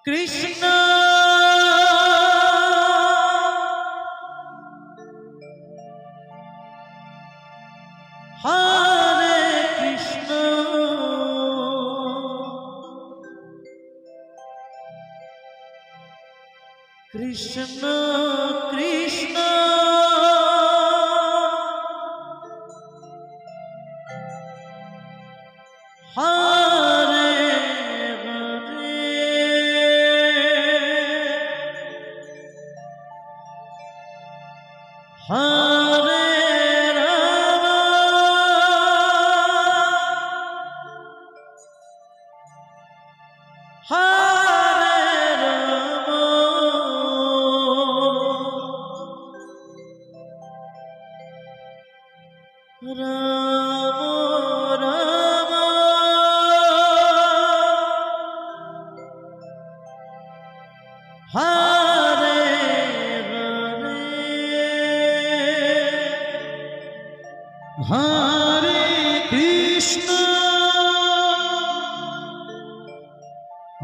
কৃষ্ণ হরে কৃষ্ণ কৃষ্ণ কৃষ্ণ হরে হরে রাম হরে রাম রাম হরে হরে কৃষ্ণ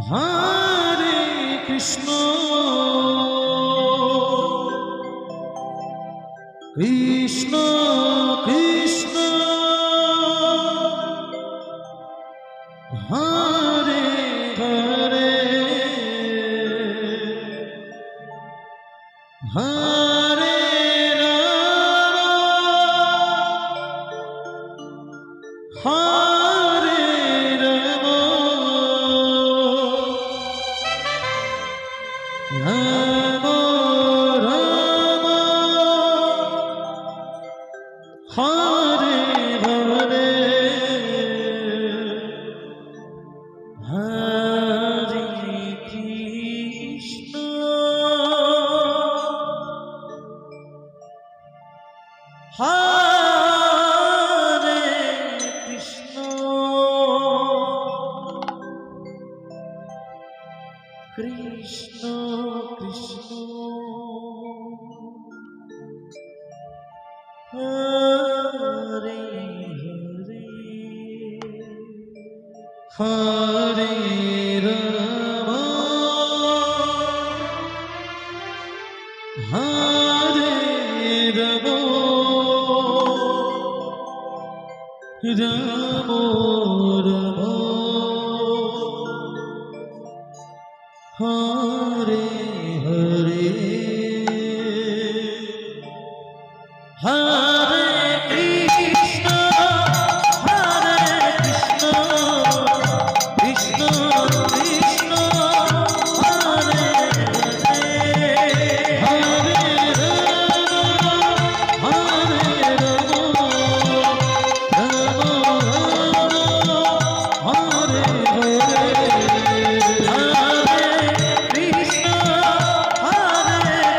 হরে কৃষ্ণ কৃষ্ণ কৃষ্ণ হরে হরে হরে হরে রাম রাম রাম হরে হরে হরে কৃষ্ণ হরে কৃষ্ণ কৃষ্ণ কৃষ্ণ হরে হরে হরে রাম হরে রাম রাম রাম হরে হরে হরে কৃষ্ণ হরে কৃষ্ণ কৃষ্ণ কৃষ্ণ হরে হরে হরে রাম হরে রাম রাম রাম হরে হরে হরে কৃষ্ণ হরে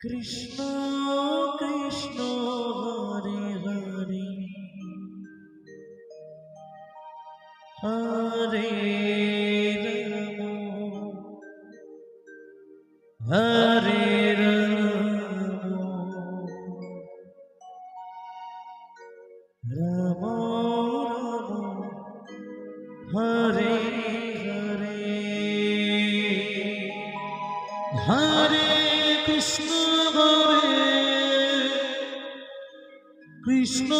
কৃষ্ণ কৃষ্ণ হরে হরে হরে রাম হরে রাম রাম রাম হরে হরে হরে কৃষ্ণ কৃষ্ণ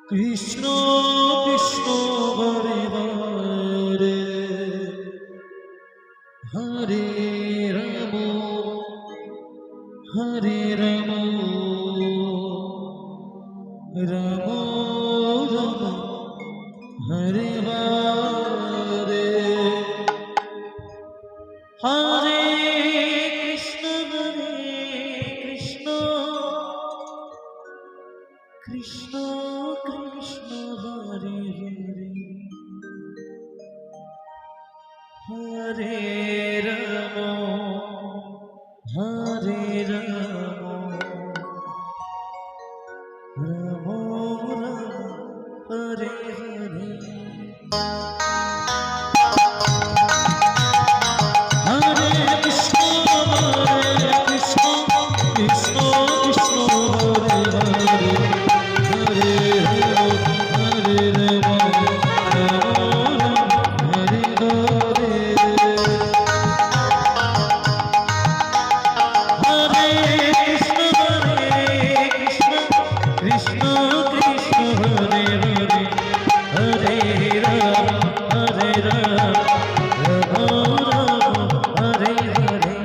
কৃষ্ণ কৃষ্ণ হরে হরে হরে রাম হরে রাম রাম রাম হরে হরে হরে কৃষ্ণ কৃষ্ণ হরে হরে হরে রাম হরে রাম রাম রাম হরে হরে হরে কৃষ্ণ কৃষ্ণ কৃষ্ণ কৃষ্ণ হরে হরে হরে হরে রাম রাম হরে হরে হরে কৃষ্ণ কৃষ্ণ কৃষ্ণ হরে হরে হরে রাম হরে রাম রাম রাম হরে হরে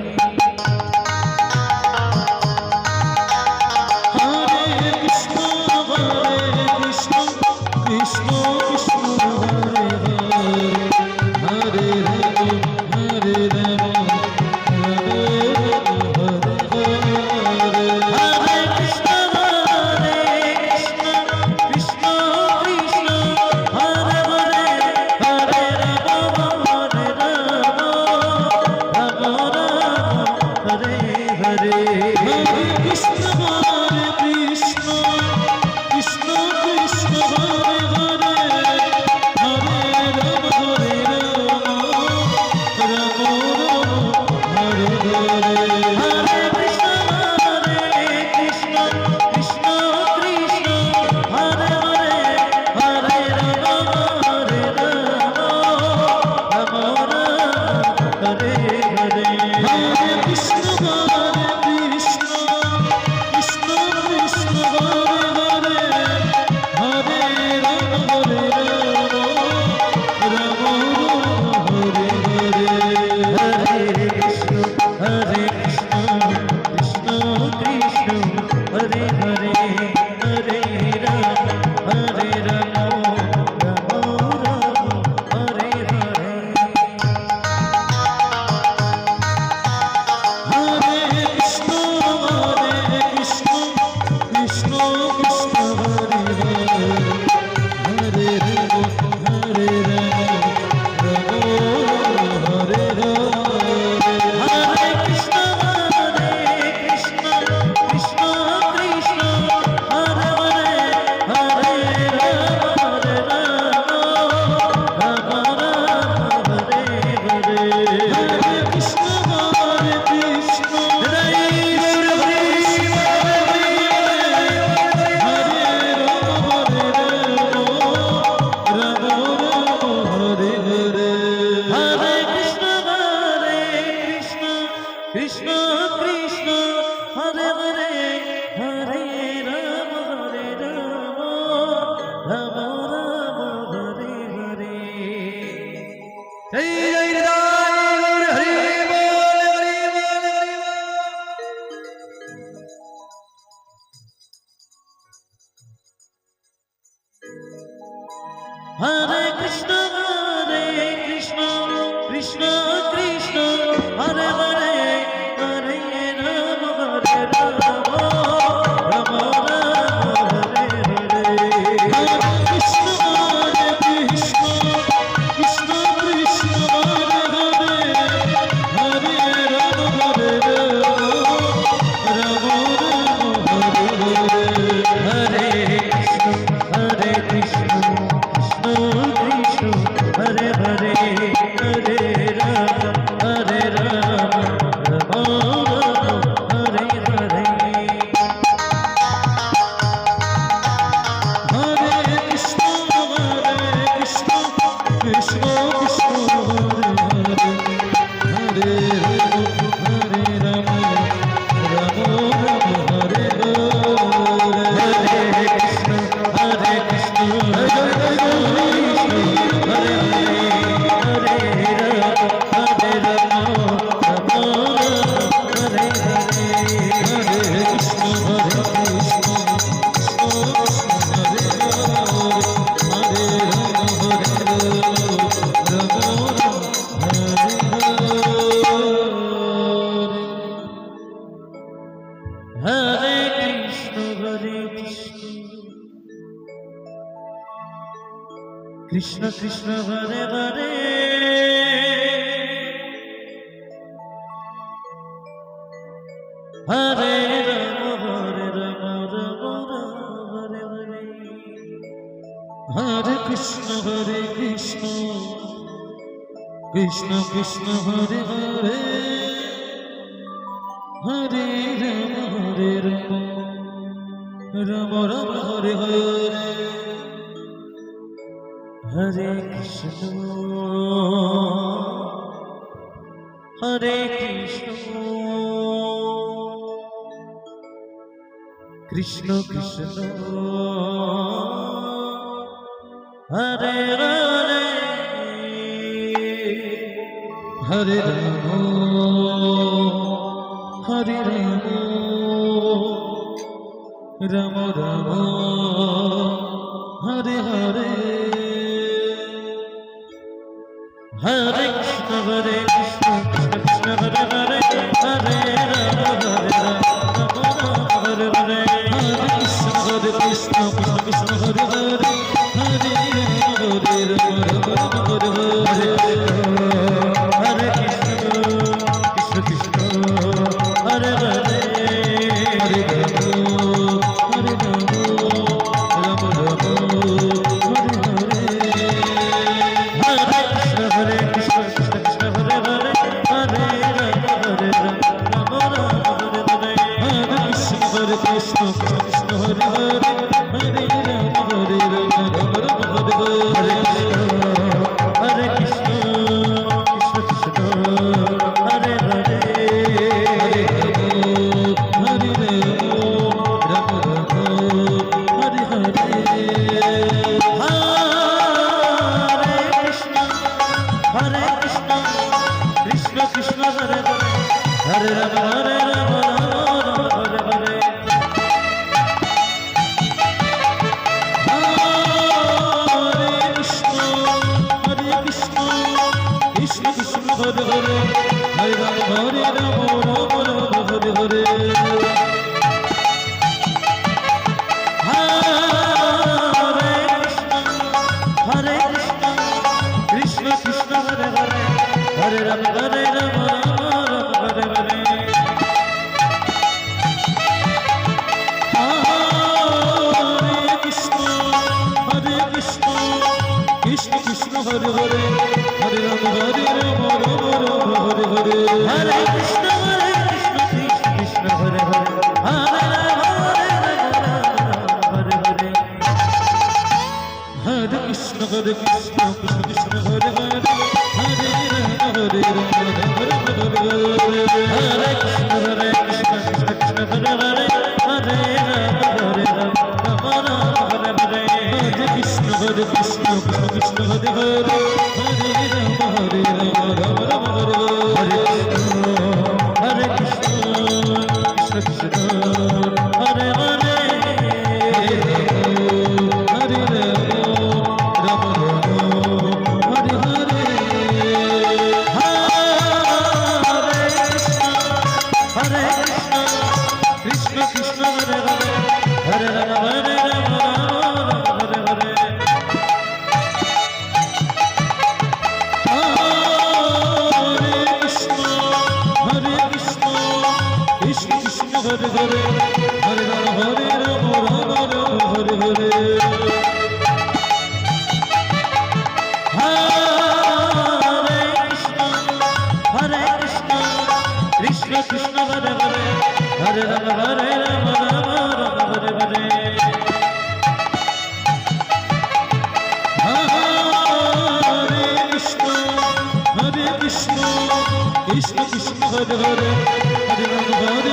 হরে কৃষ্ণ কৃষ্ণ কৃষ্ণ হরে হরে হরে রাম হরে রাম রাম রাম হরে হরে কৃষ্ণ কৃষ্ণ কৃষ্ণ হরে হরে হরে রাম হরে রাম রাম রাম হরে হরে হরে কৃষ্ণ কৃষ্ণ কৃষ্ণ কৃষ্ণ হরে হরে হরে রাম হরে রাম রাম রাম হরে হরে হরে কৃষ্ণ কৃষ্ণ কৃষ্ণ হরে হরে হরে রাম হরে রাম রাম রাম হরে হরে হরে কৃষ্ণ কৃষ্ণ কৃষ্ণ কৃষ্ণ হরে হরে হরে রাম হরে রাম রাম রাম হরে হরে হরে কৃষ্ণ কৃষ্ণ কৃষ্ণ হরে হরে হরে রাম হরে রাম রাম রাম হরে হরে হরে কৃষ্ণ কৃষ্ণ কৃষ্ণ কৃষ্ণ হরে হরে হরে রাম হরে রাম রাম হরে হরে হরে কৃষ্ণ কৃষ্ণ কৃষ্ণ কৃষ্ণ হরে হরে হরে রাম হরে রাম রাম রাম হরে হরে হরে কৃষ্ণ কৃষ্ণ হরে কৃষ্ণ কৃষ্ণ হরে হরে হরে রাম রাম রাম হরে হরে জয় জয় রাম হরি বল হরি বল হরি বল হরে কৃষ্ণ কৃষ্ণ কৃষ্ণ কৃষ্ণ হরে হরে হরে রাম হরে Ram Ram Ram Hare Hare Hare Krishna Krishna Krishna Krishna Hare Hare Krishna Krishna Hare Hare Hare Ram Ram Hare Hare Hare Krishna Krishna Krishna Hare Hare Hare Ram Ram Ram Hare Hare Hare Krishna Krishna Krishna Hare Hare Hare Ram Ram Ram Hare Hare Hare Krishna Krishna Krishna Hare Hare Hare Ram Hare Hare Hare Krishna Krishna Krishna Hare Hare Hare Ram Hare Hare Hare Krishna Krishna Hare Hare Hare Ram Krishna Krishna Hare Hare Hare Rama Hare Hare Krishna Krishna Hare Hare Hare Rama Hare Hare Krishna Krishna Hare Hare Hare Rama Hare Rama Hare Hare Hare Rama Hare Rama Hare Hare Krishna Krishna Hare Hare Hare Rama Hare Rama Hare Hare Krishna Krishna Hare Hare Hare Rama Hare Rama Hare Hare Hare Krishna Krishna Hare Hare Hare Rama Hare Hare Hare Krishna Krishna Krishna Hare Hare Hare Rama Hare Rama Hare Hare Hare Krishna Krishna Krishna Hare Hare Hare Rama Hare Rama Hare Hare Hare Krishna Krishna Krishna Hare Hare Hare Rama Hare Rama Rama Hare Hare Hare Krishna Krishna Krishna Hare Hare Hare Rama Hare Hare Krishna Krishna Hare Hare Hare Rama Hare Rama Hare Hare Krishna Krishna Hare Hare Hare Rama Hare Rama Hare Hare Krishna Krishna Hare Hare Hare Rama Hare Rama Hare Hare Krishna Krishna Hare Hare Hare Rama Hare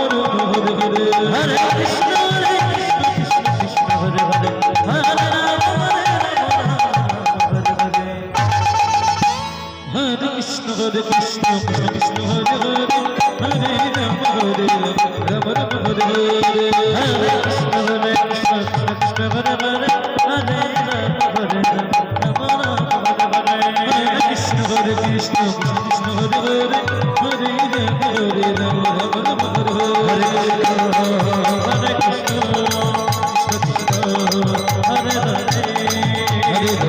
Rama Hare Hare Hare Krishna Krishna Hare Hare Hare Rama Hare Hare Hare Krishna Krishna Krishna Hare Hare Hare Rama Hare Rama Rama Hare Hare Hare Krishna Krishna Krishna Hare Hare Hare Rama Hare Rama Rama Hare Hare Krishna Krishna Krishna Hare Hare Hare Rama Hare Rama Hare Hare Krishna Krishna Hare Hare Hare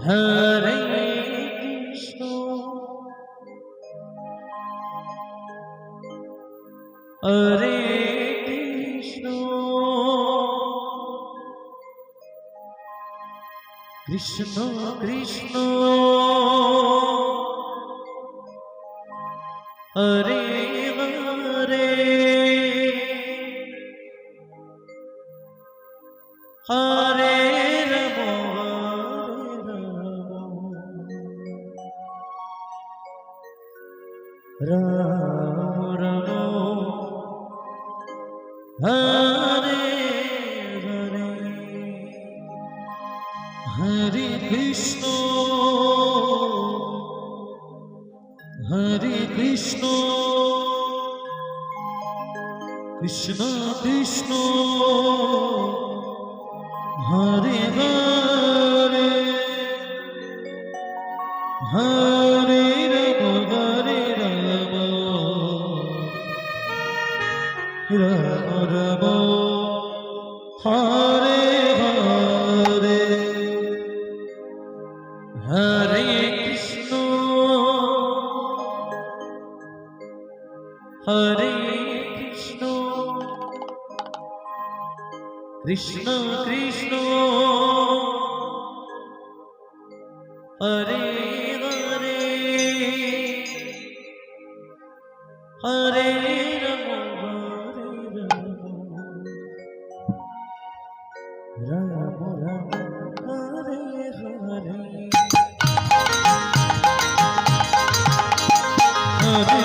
Hare Krishna, Hare Krishna, Krishna Krishna, Hare Hare, Hare Rama, Rama Rama, Hare Hare, Hare Krishna, Hare Krishna, Krishna Krishna, Hare Hare, Hare Rama, Rama Rama, Hare Hare, Hare Krishna, Hare Krishna, Krishna Krishna, Hare Hare, Hare Rama, Rama Rama, Hare Hare, Hare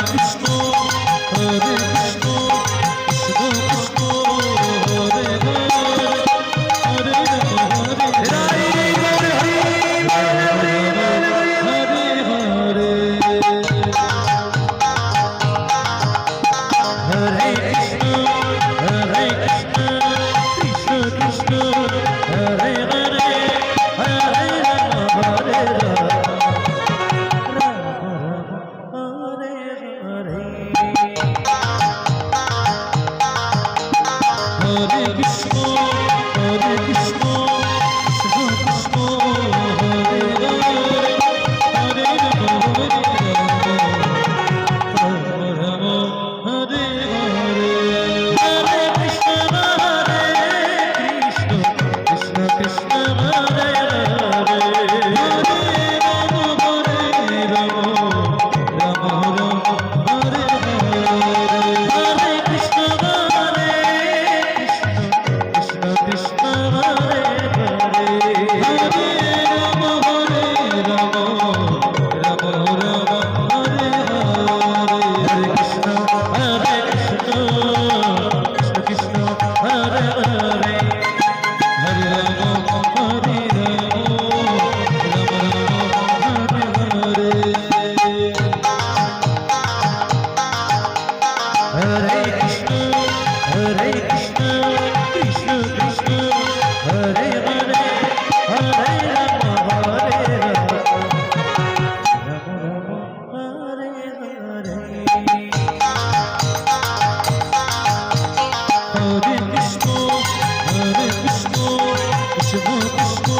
Krishna, Hare Krishna, Krishna Krishna, Hare Hare, Hare Rama, Hare Krishna, Krishna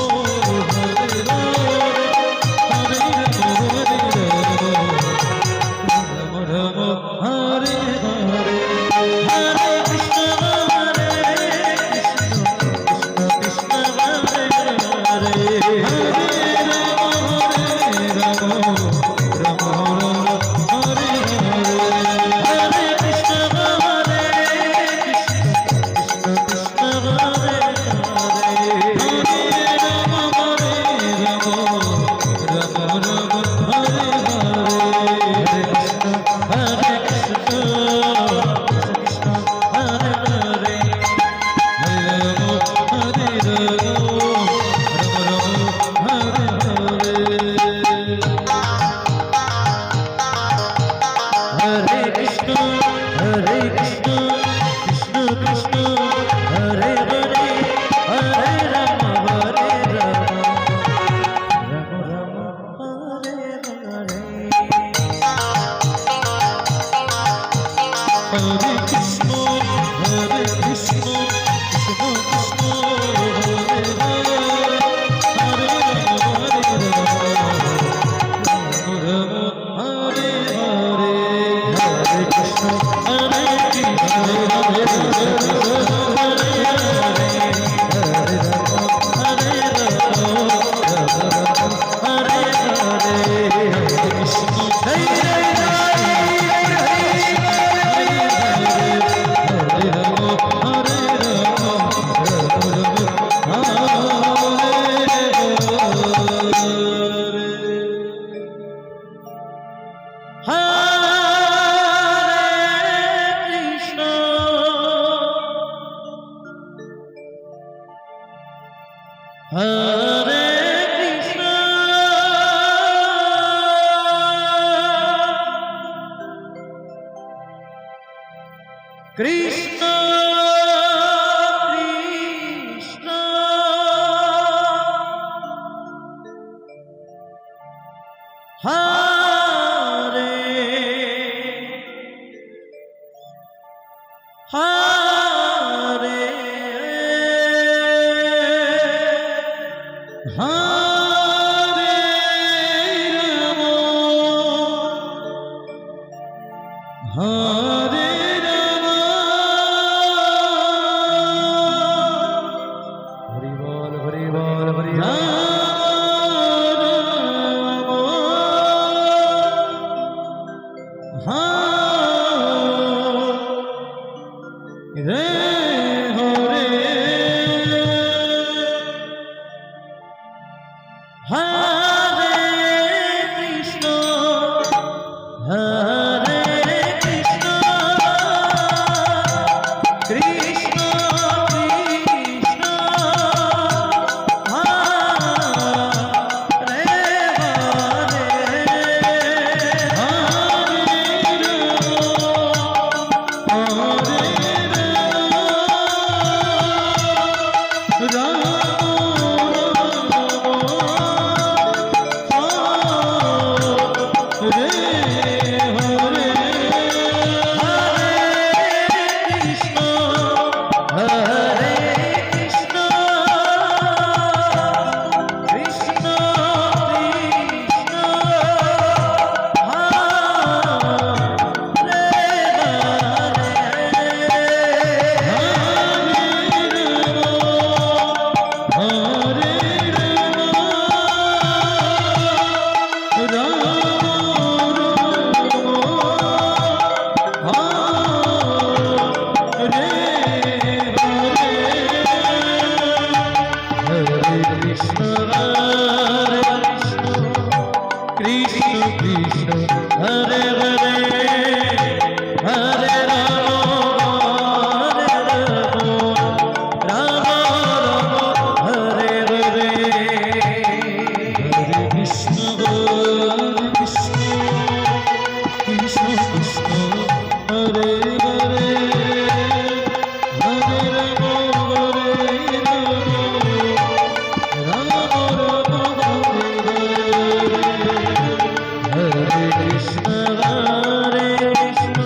Hare Krishna, Krishna Krishna, Hare Hare, Hare Rama, Hare Rama, Hari Bol, Hari Bol, Hari Rama, Hare Hare Krishna, Hare Krishna,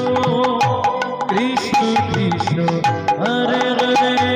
Krishna Krishna, Hare Hare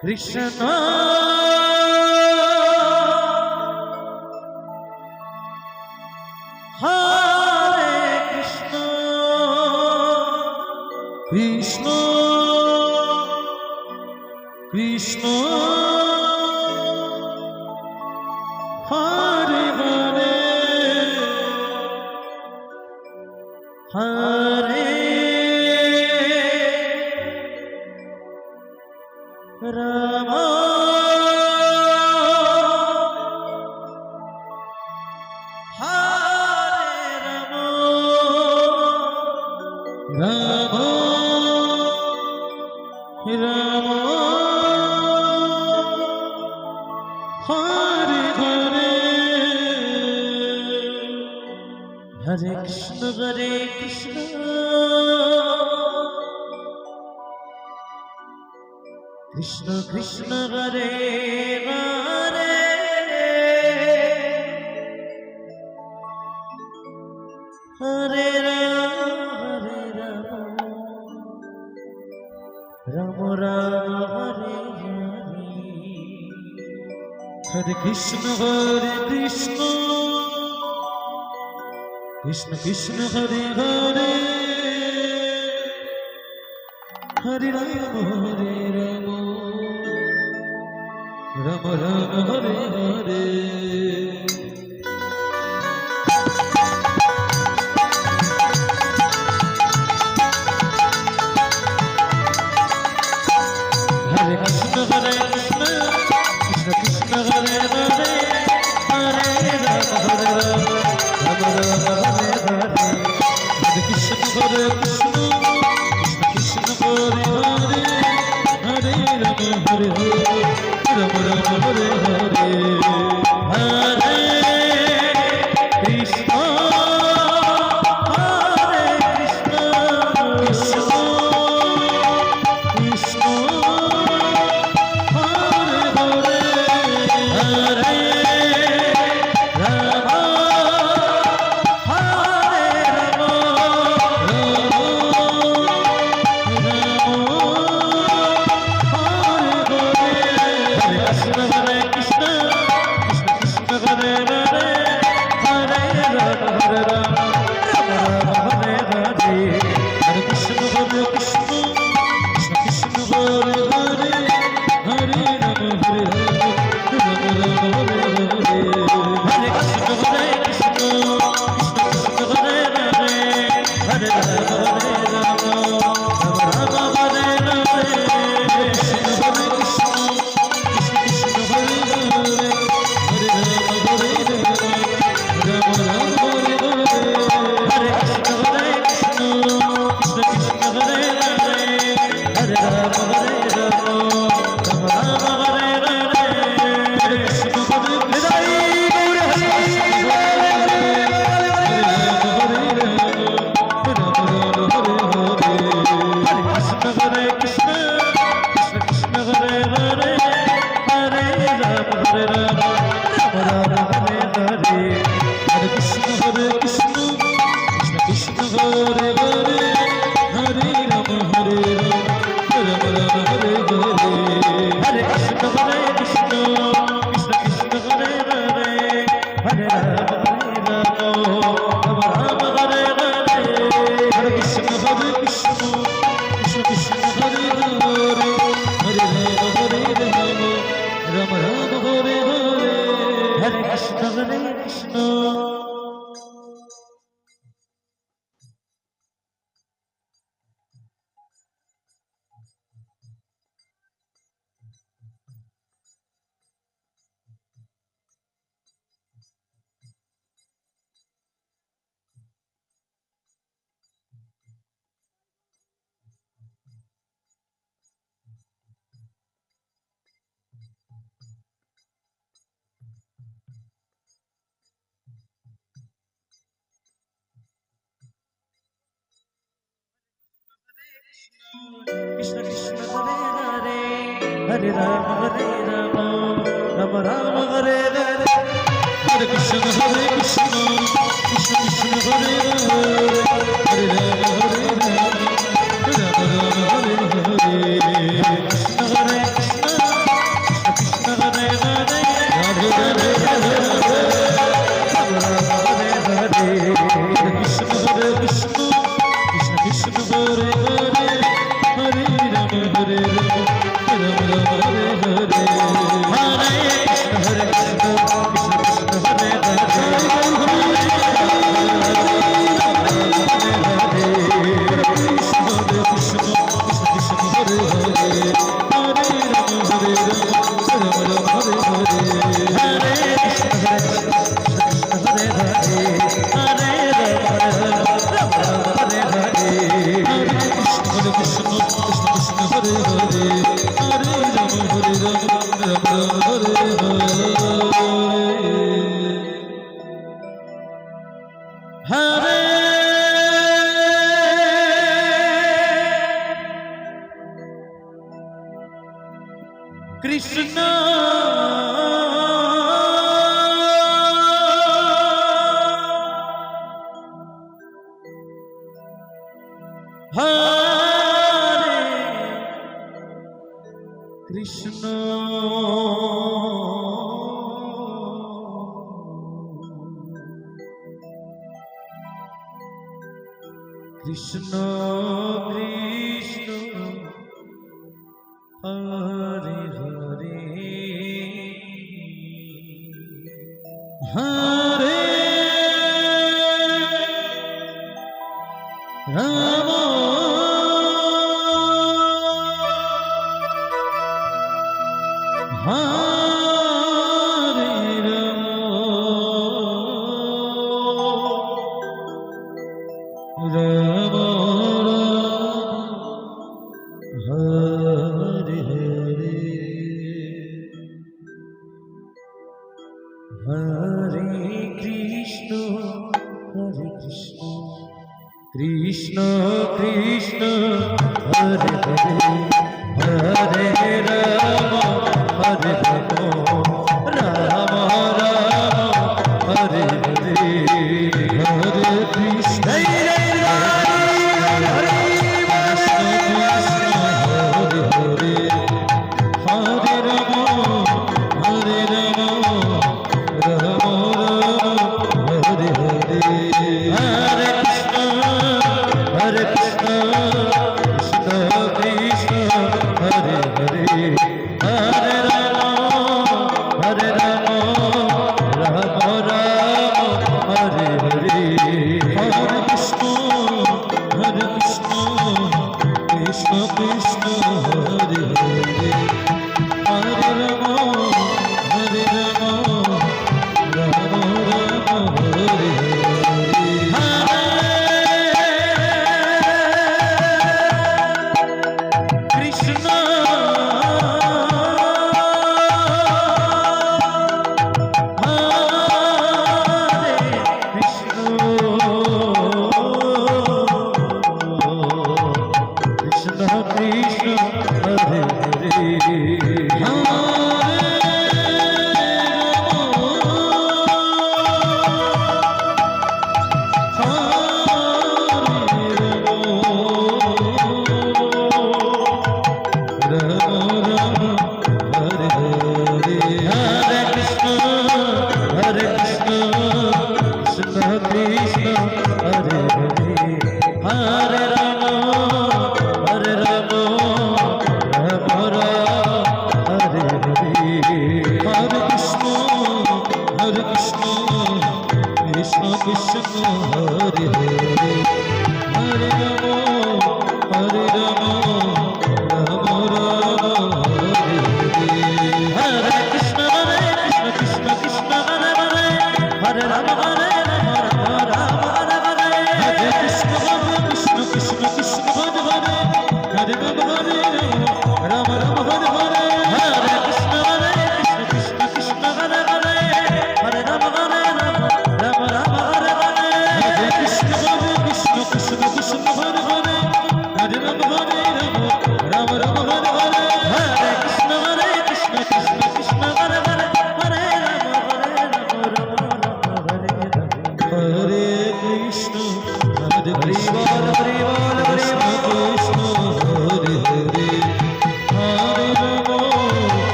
Krishna হরে কৃষ্ণ কৃষ্ণ কৃষ্ণ হরে হরে হরে রাম হরে রাম রাম হরে হরে হরে কৃষ্ণ কৃষ্ণ কৃষ্ণ হরে হরে হরে রাম রাম রাম হরে হরে হরে কৃষ্ণ কৃষ্ণ কৃষ্ণ হরে হরে হরে রাম রাম রাম হরে হরে হরে কৃষ্ণ কৃষ্ণ কৃষ্ণ হরে হরে হরে রাম রাম রাম হরে হরে হরে কৃষ্ণ কৃষ্ণ কৃষ্ণ হরে হরে হরে রাম হরে হরে রাম রাম হরে হরে হরে কৃষ্ণ হরে কৃষ্ণ কৃষ্ণ কৃষ্ণ হরে হরে হরে রাম হরে Ram Krishna Krishna Hare Hare Hare Rama Rama Rama Hare Hare Hare Krishna Krishna Krishna Hare Hare Hare Rama Rama Hare Hare Krishna Hare Krishna Krishna হরে কৃষ্ণ কৃষ্ণ কৃষ্ণ হরে হরে হরে রাম হরে রাম রাম হরে হরে হরে কৃষ্ণ কৃষ্ণ কৃষ্ণ হরে হরে হরে রাম হরে Ram Ram Ram Hare Hare Hare Krishna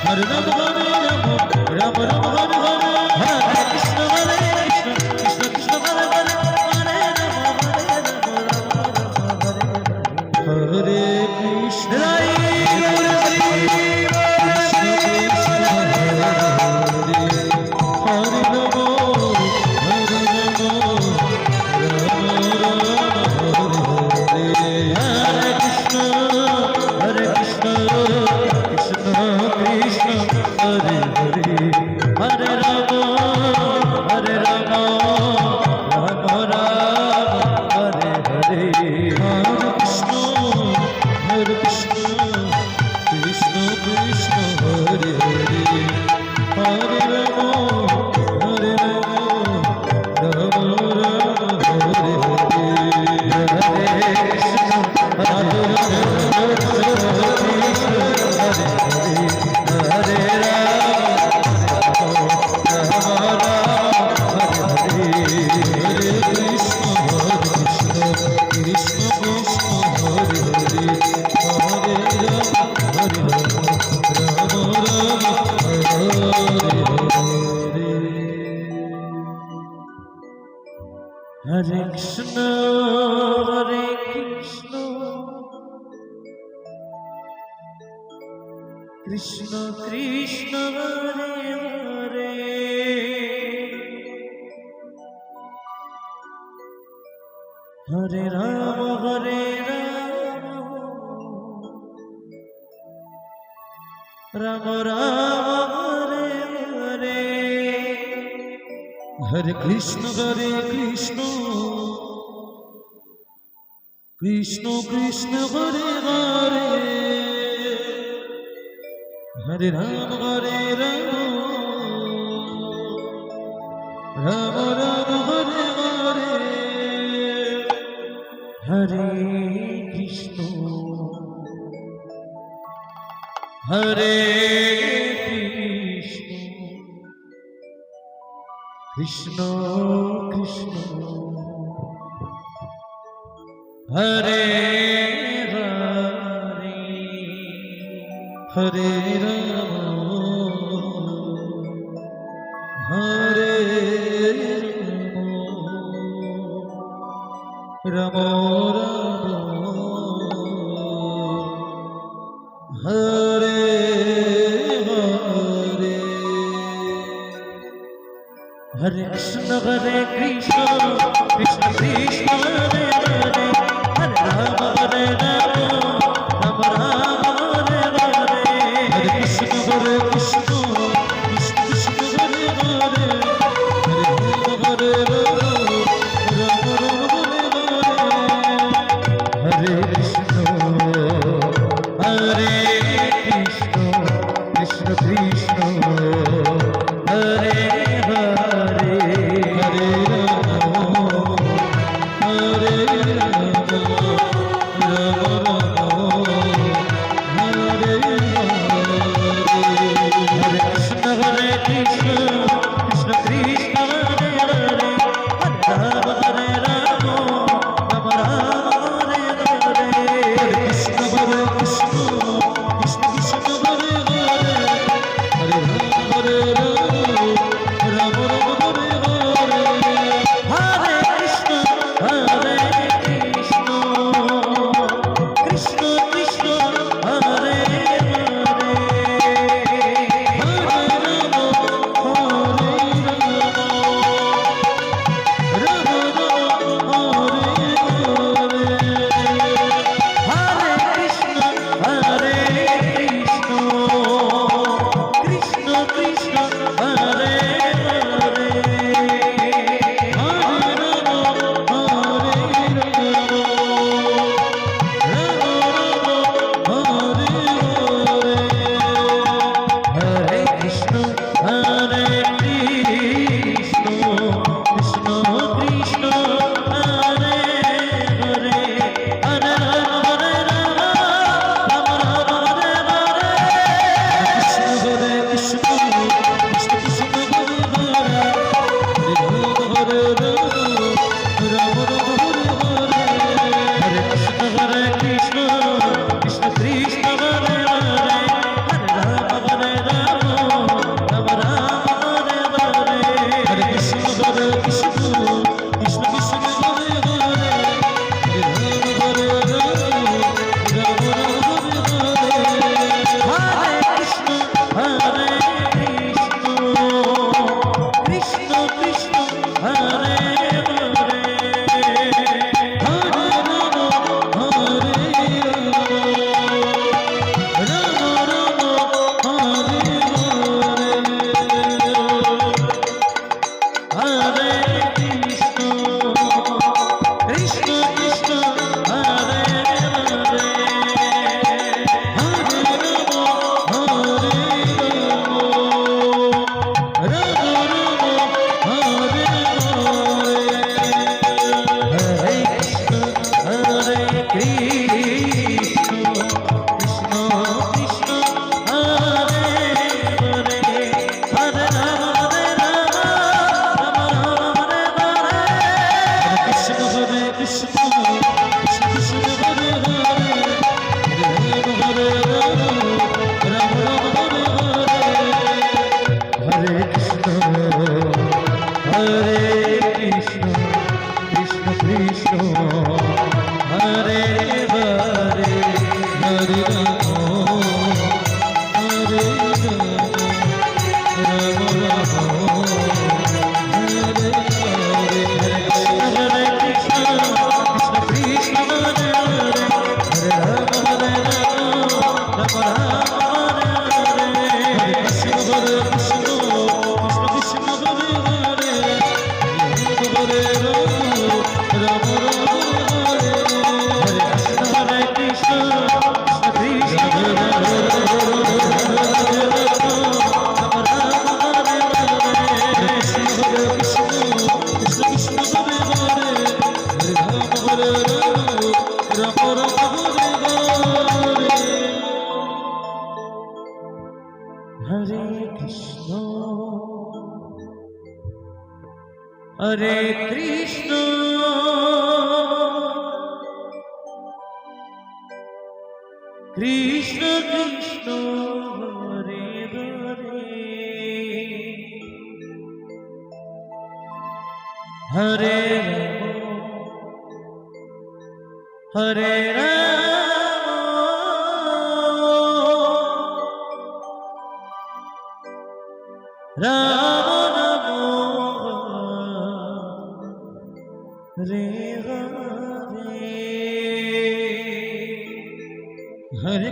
Hare Rama হরে কৃষ্ণ রাই গৌর হরি কৃষ্ণ কৃষ্ণ হরে হরে হরে নম হরে নম রাম রাম হরে হরে হরে কৃষ্ণ কৃষ্ণ কৃষ্ণ হরে হরে হরে রাম রাম রাম হরে হরে হরে কৃষ্ণ কৃষ্ণ কৃষ্ণ হরে হরে হরে রাম রাম রাম হরে হরে হরে কৃষ্ণ হরে হরে হরে কৃষ্ণ কৃষ্ণ কৃষ্ণ হরে হরে হরে রাম রাম রাম হরে হরে হরে কৃষ্ণ কৃষ্ণ কৃষ্ণ কৃষ্ণ হরে হরে হরে রাম রাম রাম হরে হরে হরে কৃষ্ণ হরে কৃষ্ণ কৃষ্ণ হরে হরে রাম হরে রাম হরে হরে হরে কৃষ্ণ কৃষ্ণ কৃষ্ণ হরে হরে হরে রাম রাম রাম হরে হরে হরে কৃষ্ণ কৃষ্ণ কৃষ্ণ হরে হরে হরে রাম রাম হরে হরে কৃষ্ণ হরে Krishna Krishna Hare Hare Hare Ram Hare Krishna Krishna Krishna Hare Hare Hare Hare Rama Hare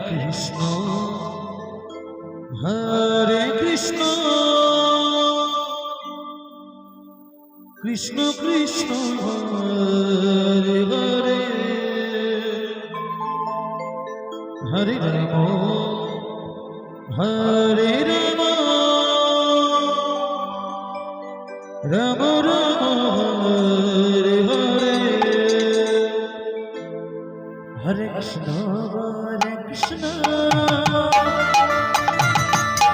Hare Krishna Krishna Krishna Hare Hare Hare Rama Hare Rama Rama Rama Hare Hare Hare Krishna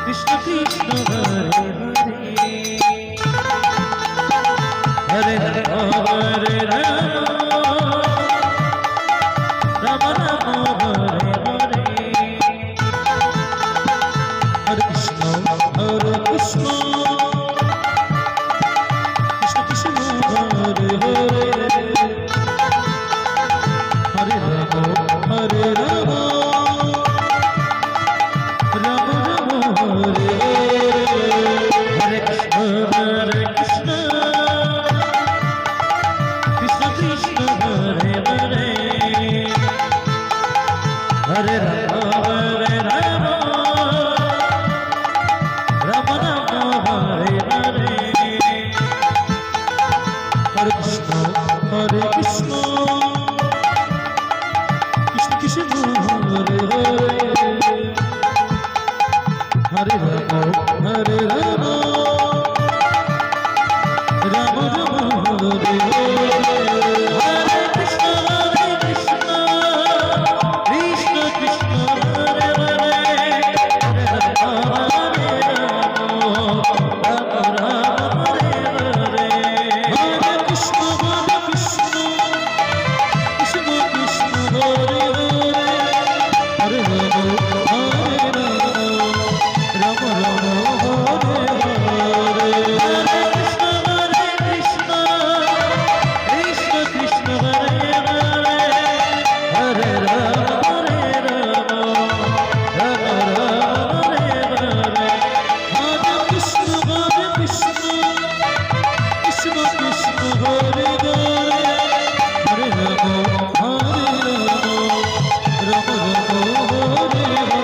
Krishna Krishna Hare Hare Hare Hare Rama Rama Rama Hare Hare Hare Krishna Krishna Krishna Hare Hare Hare Rama Hare Rama Rama Rama Hare Hare Krishna Krishna Krishna Hare Hare Hare Rama Hare Rama Rama Rama Hare Hare Hare Krishna Krishna Krishna Hare Hare Hare Rama Hare Rama Rama Rama Hare Hare Hare Krishna Krishna Krishna Hare Hare Hare Rama Hare Rama Rama Rama Hare Hare Hare Krishna Krishna Krishna Hare Hare Hare Rama Hare Rama Rama Rama Hare Hare Hare Krishna Krishna Krishna Hare Hare Hare Rama Rama Rama Hare Hare Hare Krishna Krishna Krishna Hare Hare Hare Rama Hare Rama Rama Rama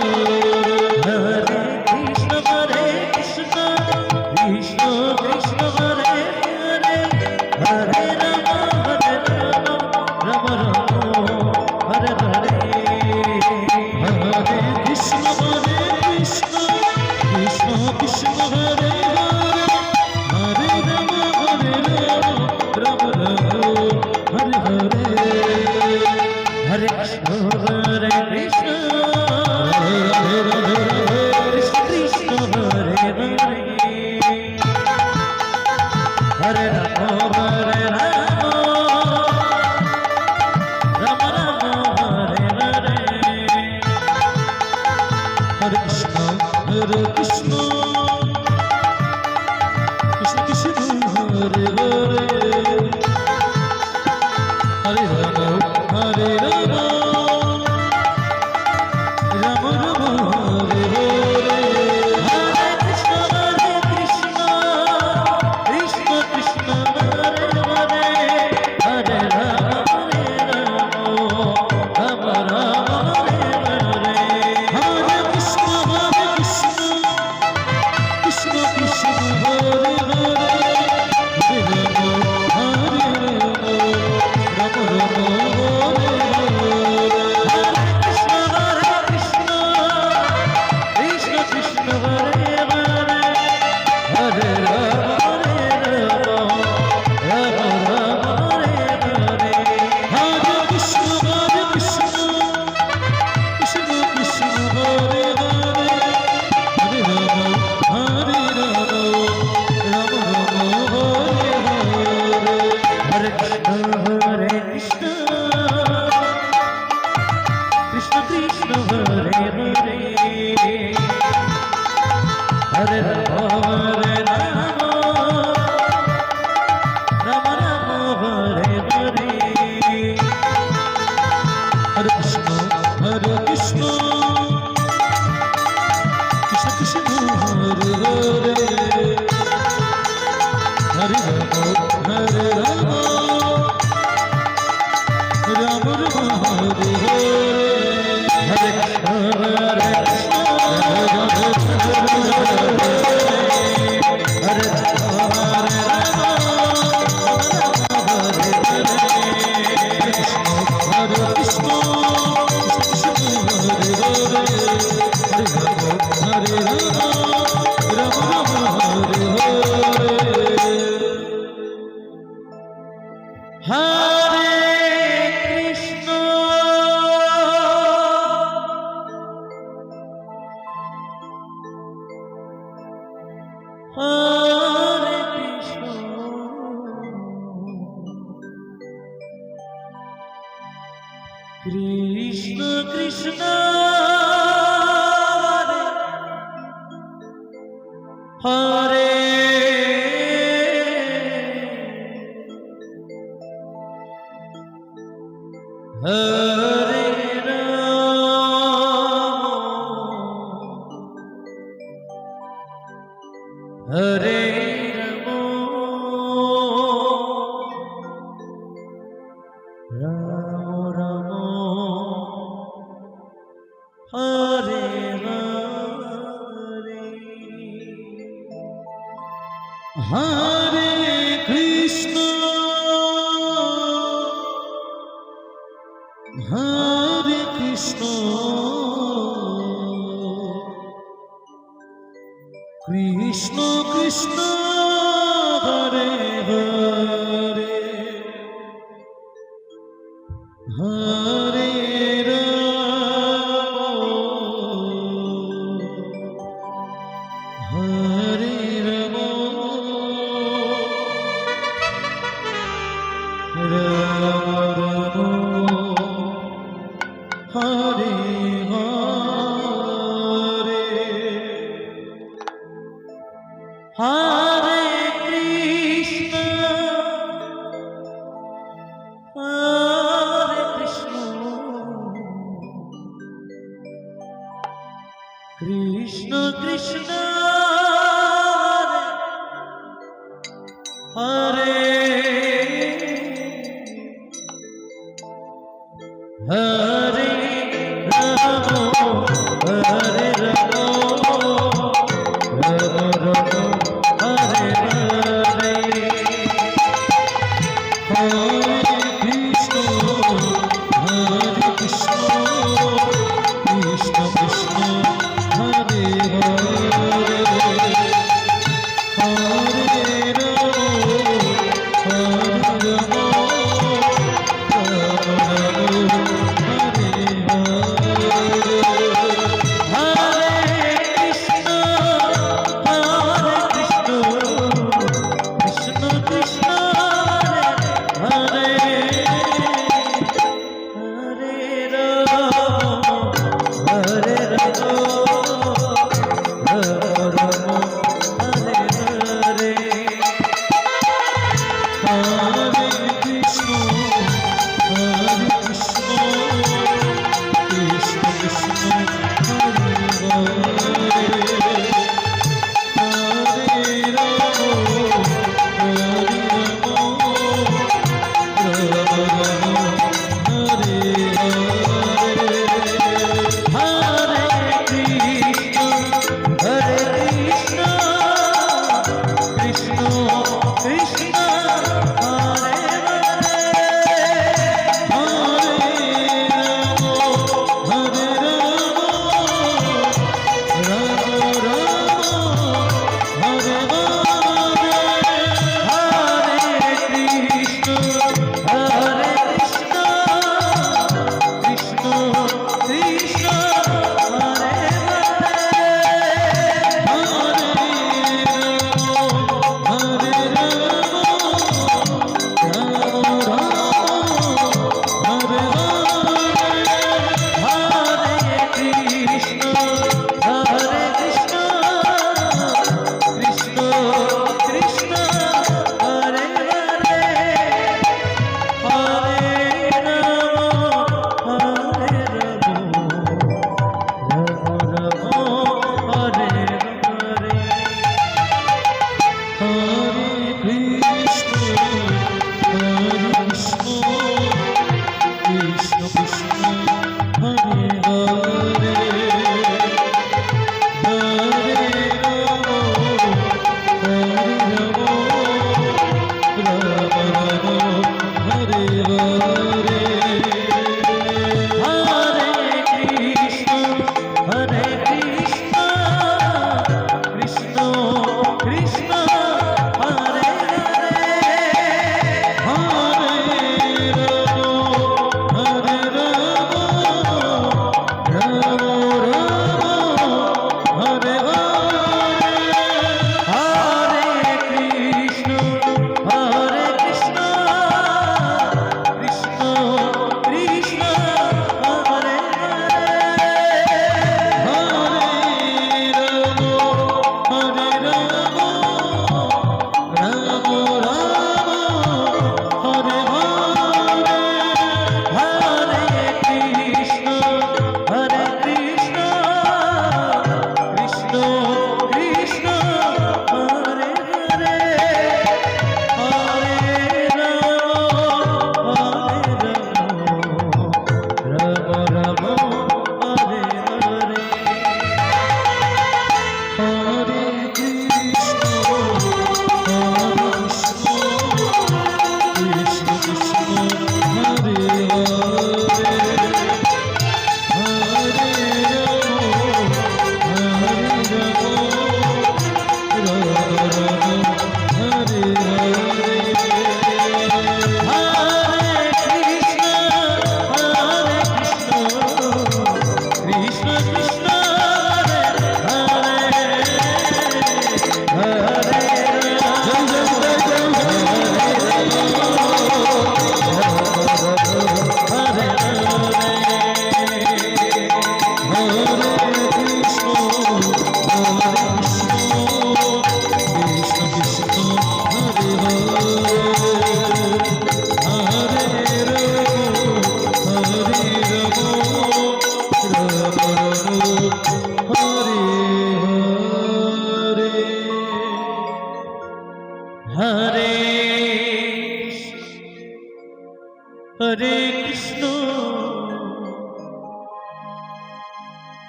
Hare Hare Krishna Krishna Krishna Hare Hare Hare Rama Rama Rama Hare Hare Hare Krishna Krishna Krishna Hare Hare Hare Rama Rama Rama Hare Hare Hare Krishna Krishna Hare Hare Krishna Krishna Hare Hare Hare Rama Rama Rama Hare Hare Hare Krishna Krishna Krishna Hare Hare Hare Rama Hare Rama Krishna Hare Hare Hare Ram Ram Ram Hare Hare Hare Krishna Krishna Krishna Hare Hare Hare Ram হরে রাম রাম রাম হরে হরে হরে কৃষ্ণ হরে কৃষ্ণ হরে রাম হরে রাম হরে হরে হরে কৃষ্ণ কৃষ্ণ হরে হরে হরে রাম হরে রাম রাম রাম হরে হরে হরে কৃষ্ণ হরে কৃষ্ণ কৃষ্ণ কৃষ্ণ হরে হরে রাম হরে রাম রাম হরে হরে হরে কৃষ্ণ হরে কৃষ্ণ কৃষ্ণ কৃষ্ণ হরে হরে হরে রাম হরে রাম রাম রাম হরে হরে হরে কৃষ্ণ হরে কৃষ্ণ কৃষ্ণ কৃষ্ণ হরে হরে রাম হরে রাম রাম রাম হরে হরে হরে কৃষ্ণ হরে কৃষ্ণ কৃষ্ণ কৃষ্ণ হরে হরে হরে রাম হরে রাম রাম রাম হরে হরে হরে কৃষ্ণ হরে কৃষ্ণ কৃষ্ণ কৃষ্ণ হরে হরে রাম হরে রাম রাম রাম হরে হরে হরে কৃষ্ণ হরে কৃষ্ণ কৃষ্ণ কৃষ্ণ হরে হরে হরে রাম হরে রাম রাম রাম হরে হরে হরে কৃষ্ণ কৃষ্ণ কৃষ্ণ হরে হরে হরে রাম হরে রাম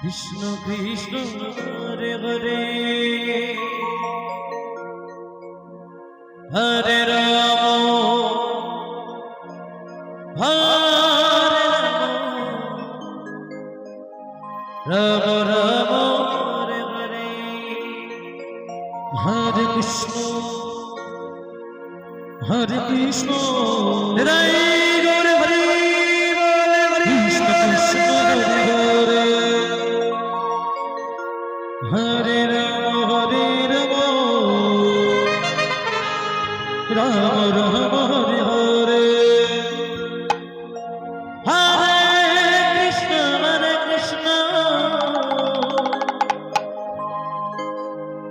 কৃষ্ণ কৃষ্ণ হরে হরে হরে রাম হরে রাম রাম হরে হরে হরে কৃষ্ণ হরে কৃষ্ণ হরে হরে হরে কৃষ্ণ কৃষ্ণ হরে হরে হরে রাম রাম রাম হরে হরে হরে কৃষ্ণ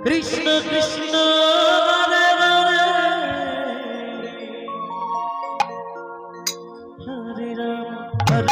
কৃষ্ণ কৃষ্ণ হরে হরে হরে রাম হরে রাম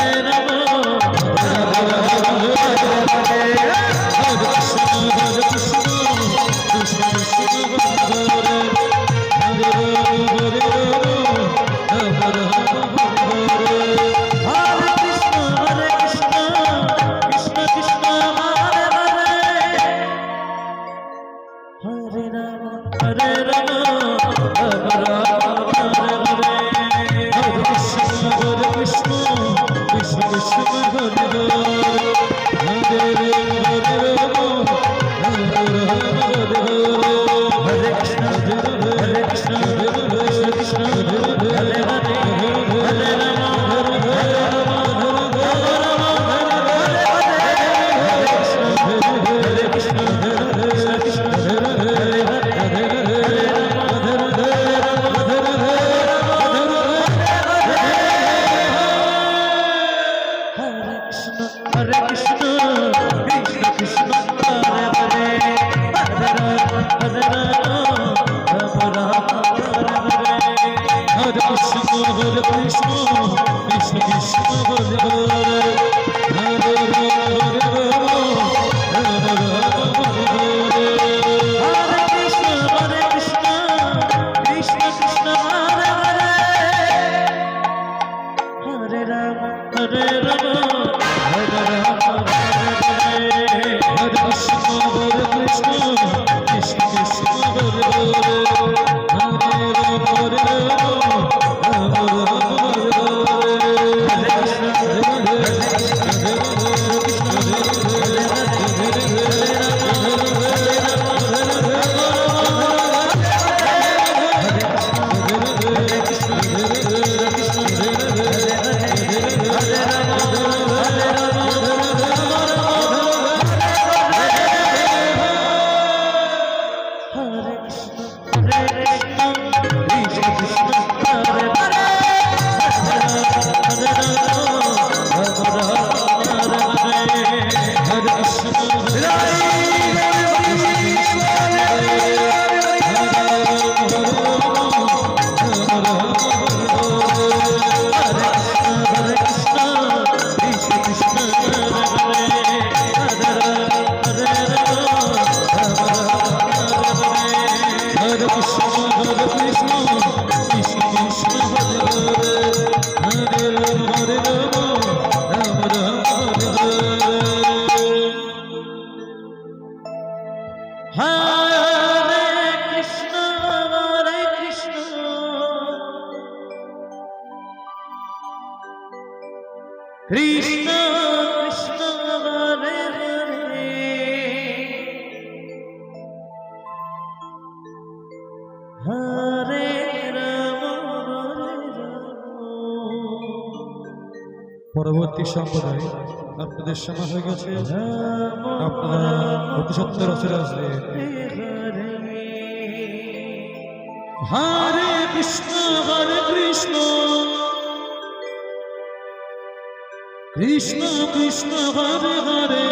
কৃষ্ণ কৃষ্ণ হরে হরে হরে রাম হরে রাম। পরবর্তী সম্প্রদায় আপনাদের সময় হয়ে গেছে, আপনারা অতি সত্তর আসরে আসবে। হরে কৃষ্ণ কৃষ্ণ কৃষ্ণ হরে হরে